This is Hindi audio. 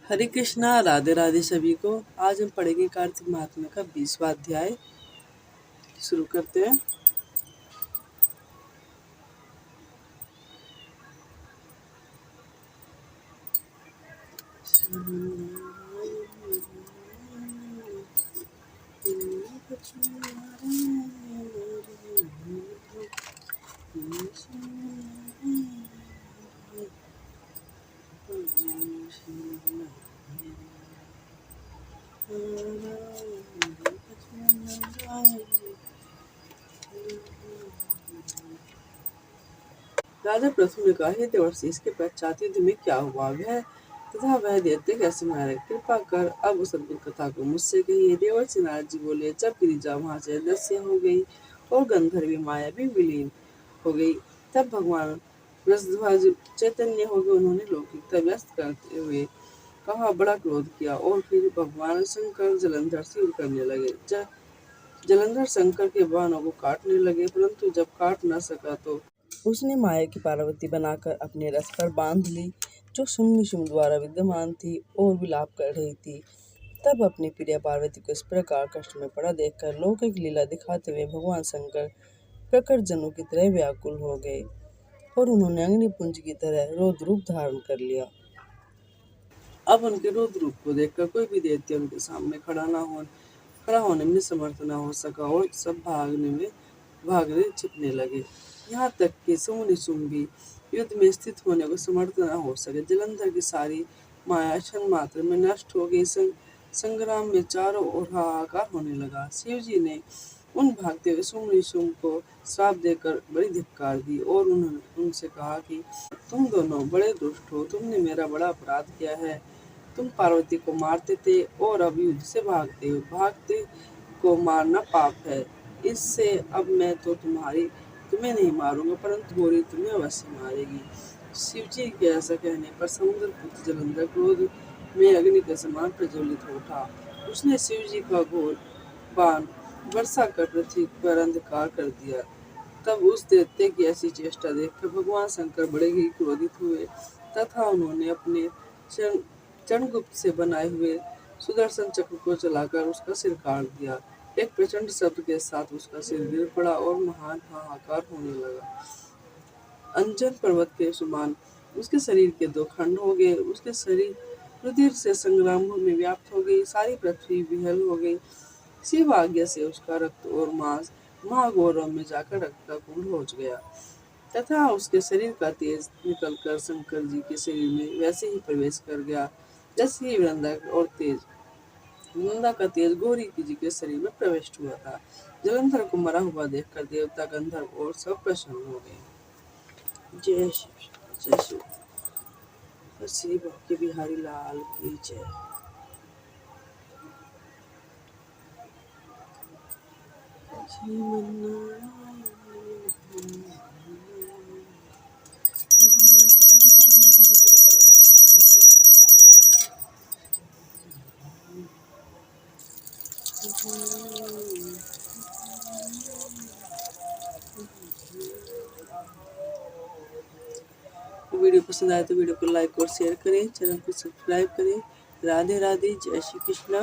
हरे कृष्णा, राधे राधे सभी को। आज हम पढ़ेंगे कार्तिक महात्म्य का 20वां अध्याय। शुरू करते हैं। राजा प्रथु ने कहा, हे देवर्षि, इसके पश्चात युद्ध में क्या हुआ वह तथा वह दैत्य कैसे मारे? कृपा कर अब उस अद्भुत कथा को मुझसे कहिए। देवर्षि नारद जी बोले, जब गिरिजा वहां से अदृश्य हो गई और गंधर्वी माया भी विलीन हो गई, तब भगवान वृषध्वज चैतन्य हो गए। उन्होंने लौकिकता व्यस्त करते हुए कहा, बड़ा क्रोध किया और फिर भगवान शंकर जलंधर से युद्ध करने लगे। जलंधर शंकर के बाणों को काटने लगे, परंतु जब काट न सका तो उसने माया की पार्वती बनाकर अपने रथ पर बांध ली, जो शुंभ निशुंभ द्वारा विद्यमान थी और विलाप कर रही थी। तब अपनी प्रिय पार्वती को इस प्रकार कष्ट में पड़ा देखकर लौकिक लीला दिखाते हुए भगवान शंकर प्रकट जनों की तरह व्याकुल हो गए और उन्होंने अग्निपुंज की तरह रौद्र रूप धारण कर लिया। अब उनके रौद्र रूप को देखकर कोई भी दैत्य उनके सामने खड़ा होने में समर्थ न हो सका और सब भागने छिपने लगे। यहाँ तक कि शुंभ निशुंभ भी युद्ध में स्थित होने को समर्थ न हो सके। जलंधर की सारी माया क्षण मात्र में नष्ट हो गई। संग्राम में चारों ओर हाहाकार होने लगा। शिव जी ने उन भागते हुए शुंभ निशुंभ को श्राप देकर बड़ी धिक्कार दी और उन्होंने उनसे कहा कि तुम दोनों बड़े दुष्ट हो, तुमने मेरा बड़ा अपराध किया है। तुम पार्वती को मारते थे और अब युद्ध से भागते हो। भागते को मारना पाप है। इससे अब मैं तो तुम्हें नहीं मारूंगा, परंतु गौरी तुम्हें अवश्य मारेगी। शिव जी के ऐसा कहने पर समुद्र पुत्र जलंधर क्रोध में अग्नि के समान प्रज्वलित हो उठा। उसने शिव जी का घोर बाण वर्षा कर पृथ्वी पर अंधकार कर दिया। तब उस दैत्य की ऐसी चेष्टा देखकर भगवान शंकर बड़े ही क्रोधित हुए तथा उन्होंने अपने चरणगुप्त से बनाए हुए सुदर्शन चक्र को चलाकर उसका सिर काट दिया। एक प्रचंड शब्द के साथ उसका सिर गिर पड़ा और महान हाहाकार होने लगा। अंजन पर्वत के समान उसके शरीर के दो खंड हो गए। उसके शरीर रुधिर से संग्राम भूमि व्याप्त हो गई। सारी पृथ्वी विहल हो गई। शिव आज्ञा से उसका रक्त और मांस महागौरव में जाकर रक्त का कुंड हो गया तथा उसके शरीर का तेज निकलकर शंकर जी के शरीर में वैसे ही प्रवेश कर गया जैसे ही वृंदा का तेज गौरी जी के शरीर में प्रविष्ट हुआ था। जलंधर को मरा हुआ देखकर देवता, गंधर्व और सब प्रसन्न हो गए। जय शिव, जय शिव। श्री भक्ति बिहारी लाल की जय। वीडियो पसंद आए तो वीडियो को लाइक और शेयर करें, चैनल को सब्सक्राइब करें। राधे राधे, जय श्री कृष्णा।